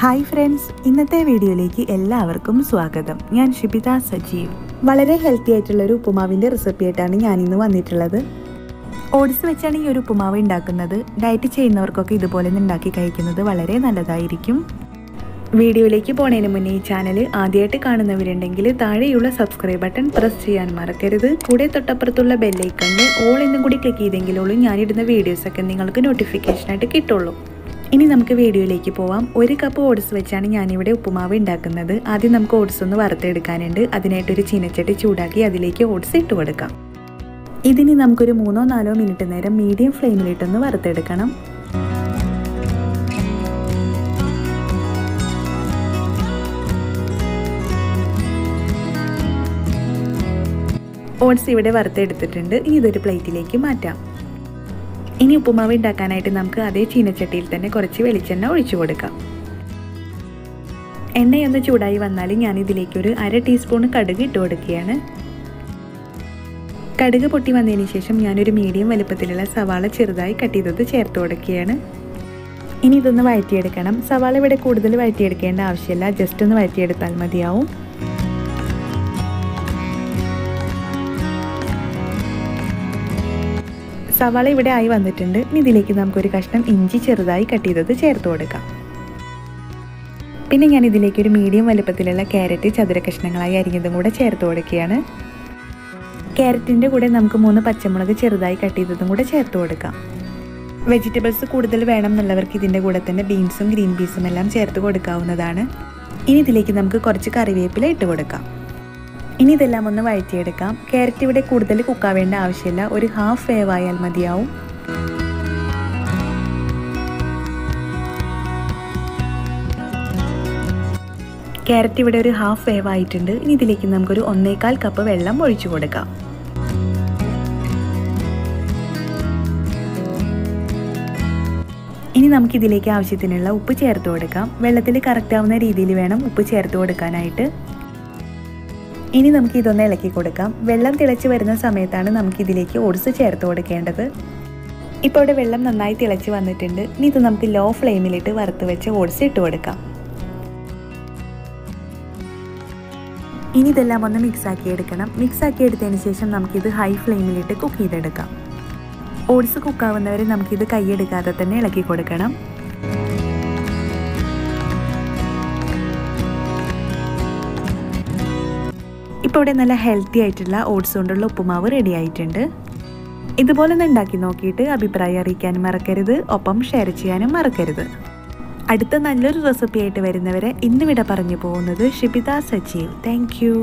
Hi friends, ഇന്നത്തെ വീഡിയോയിലേക്ക് എല്ലാവർക്കും സ്വാഗതം. ഞാൻ ഷിബിത സജീവ്. വളരെ ഹെൽത്തി ആയിട്ടുള്ളൊരു ഉപ്പുമാവിൻ്റെ റെസിപ്പിയായിട്ടാണ് ഞാനിന്ന് വന്നിട്ടുള്ളത്. ഓട്സ് വെച്ചാണ് ഈ ഒരു ഉപ്പുമാവ് ഉണ്ടാക്കുന്നത്. ഡയറ്റ് ചെയ്യുന്നവർക്കൊക്കെ ഇതുപോലെ ഉണ്ടാക്കി കഴിക്കുന്നത് വളരെ നല്ലതായിരിക്കും. വീഡിയോയിലേക്ക് പോണതിന് മുന്നേ ഈ ചാനൽ ആദ്യമായിട്ട് കാണുന്നവരുണ്ടെങ്കിൽ താഴെയുള്ള സബ്സ്ക്രൈബ് ബട്ടൺ പ്രസ് ചെയ്യാൻ മറക്കരുത്. കൂടെ തൊട്ടപ്പുറത്തുള്ള ബെല്ലൈക്കണിൽ ഓൾ എന്നും കൂടി ക്ലിക്ക് ചെയ്തെങ്കിലുള്ളൂ ഞാനിടുന്ന വീഡിയോസൊക്കെ നിങ്ങൾക്ക് നോട്ടിഫിക്കേഷനായിട്ട് കിട്ടുള്ളൂ. ഇനി നമുക്ക് വീഡിയോയിലേക്ക് പോവാം. 1 കപ്പ് ഓട്സ് വെച്ചാണ് ഞാനിവിടെ ഉപ്പുമാവ് ഉണ്ടാക്കുന്നത്. ആദ്യം നമുക്ക് ഓട്സ് ഒന്ന് വറുത്തെടുക്കാനുണ്ട്. അതിനായിട്ടൊരു ചീനച്ചട്ടി ചൂടാക്കി അതിലേക്ക് ഓട്സ് ഇട്ട് കൊടുക്കാം. ഇതിന് നമുക്കൊരു 3-4 മിനിറ്റ് നേരം മീഡിയം ഫ്ലെയിമിലിട്ടൊന്ന് വറുത്തെടുക്കണം. ഓട്സ് ഇവിടെ വറുത്തെടുത്തിട്ടുണ്ട്. ഇനി ഇതൊരു പ്ലേറ്റിലേക്ക് മാറ്റാം. ഇനി ഉപ്പുമാവ് ഉണ്ടാക്കാനായിട്ട് നമുക്ക് അതേ ചീനച്ചട്ടിയിൽ തന്നെ കുറച്ച് വെളിച്ചെണ്ണ ഒഴിച്ചു കൊടുക്കാം. എണ്ണയൊന്ന് ചൂടായി വന്നാൽ ഞാനിതിലേക്ക് ഒരു 1/2 ടീസ്പൂൺ കടുക് ഇട്ട് കൊടുക്കുകയാണ്. കടുക് പൊട്ടി വന്നതിന് ശേഷം ഞാനൊരു മീഡിയം വലുപ്പത്തിലുള്ള സവാള ചെറുതായി കട്ട് ചെയ്തത് ചേർത്ത് കൊടുക്കുകയാണ്. ഇനി ഇതൊന്ന് വഴറ്റിയെടുക്കണം. സവാള ഇവിടെ കൂടുതൽ വഴറ്റിയെടുക്കേണ്ട ആവശ്യമില്ല, ജസ്റ്റ് ഒന്ന് വഴറ്റിയെടുത്താൽ മതിയാവും. സവാള ഇവിടെ ആയി വന്നിട്ടുണ്ട്. ഇനി ഇതിലേക്ക് നമുക്കൊരു കഷ്ണം ഇഞ്ചി ചെറുതായി കട്ട് ചെയ്തത് ചേർത്ത് കൊടുക്കാം. പിന്നെ ഞാൻ ഇതിലേക്ക് ഒരു മീഡിയം വലുപ്പത്തിലുള്ള ക്യാരറ്റ് ചതുര കഷ്ണങ്ങളായി അരിഞ്ഞതും കൂടെ ചേർത്ത് കൊടുക്കുകയാണ്. ക്യാരറ്റിൻ്റെ കൂടെ നമുക്ക് 3 പച്ചമുളക് ചെറുതായി കട്ട് ചെയ്തതും കൂടെ ചേർത്ത് കൊടുക്കാം. വെജിറ്റബിൾസ് കൂടുതൽ വേണം എന്നുള്ളവർക്ക് ഇതിൻ്റെ കൂടെ തന്നെ ബീൻസും ഗ്രീൻ പീസും എല്ലാം ചേർത്ത് കൊടുക്കാവുന്നതാണ്. ഇനി ഇതിലേക്ക് നമുക്ക് കുറച്ച് കറിവേപ്പില ഇട്ട് കൊടുക്കാം. ഇനി ഇതെല്ലാം ഒന്ന് വഴറ്റിയെടുക്കാം. ക്യാരറ്റ് ഇവിടെ കൂടുതൽ കുക്കാവേണ്ട ആവശ്യമില്ല, ഒരു ഹാഫ് വേവ് ആയാൽ മതിയാവും. ക്യാരറ്റ് ഇവിടെ ഒരു ഹാഫ് വേവ് ആയിട്ടുണ്ട്. ഇനി ഇതിലേക്ക് നമുക്കൊരു 1/4 കപ്പ് വെള്ളം ഒഴിച്ചു കൊടുക്കാം. ഇനി നമുക്കിതിലേക്ക് ആവശ്യത്തിനുള്ള ഉപ്പ് ചേർത്ത് കൊടുക്കാം. വെള്ളത്തിൽ കറക്റ്റ് ആവുന്ന രീതിയിൽ വേണം ഉപ്പ് ചേർത്ത് കൊടുക്കാനായിട്ട്. ഇനി നമുക്ക് ഇതൊന്ന് ഇളക്കി കൊടുക്കാം. വെള്ളം തിളച്ച് വരുന്ന സമയത്താണ് നമുക്കിതിലേക്ക് ഓട്സ് ചേർത്ത് കൊടുക്കേണ്ടത്. ഇപ്പോൾ ഇവിടെ വെള്ളം നന്നായി തിളച്ച് വന്നിട്ടുണ്ട്. ഇനി ഇത് നമുക്ക് ലോ ഫ്ലെയിമിലിട്ട് വറുത്ത് വെച്ച് ഓട്സ് ഇട്ട് കൊടുക്കാം. ഇനി ഇതെല്ലാം ഒന്ന് മിക്സാക്കി എടുക്കണം. മിക്സാക്കി എടുത്തതിന് ശേഷം നമുക്കിത് ഹൈ ഫ്ലെയിമിലിട്ട് കുക്ക് ചെയ്തെടുക്കാം. ഓട്സ് കുക്കാവുന്നവരെ നമുക്കിത് കൈയെടുക്കാതെ തന്നെ ഇളക്കി കൊടുക്കണം. ഇപ്പോൾ ഇവിടെ നല്ല ഹെൽത്തി ആയിട്ടുള്ള ഓട്സ് കൊണ്ടുള്ള ഉപ്പുമാവ് റെഡി ആയിട്ടുണ്ട്. ഇതുപോലെ ഒന്ന് ഉണ്ടാക്കി നോക്കിയിട്ട് അഭിപ്രായം അറിയിക്കാനും മറക്കരുത്. ഒപ്പം ഷെയർ ചെയ്യാനും മറക്കരുത്. അടുത്ത നല്ലൊരു റെസിപ്പി ആയിട്ട് വരുന്നവരെ ഇന്നിവിടെ പറഞ്ഞു പോകുന്നത് ഷിബിത സജീവ്. Thank you.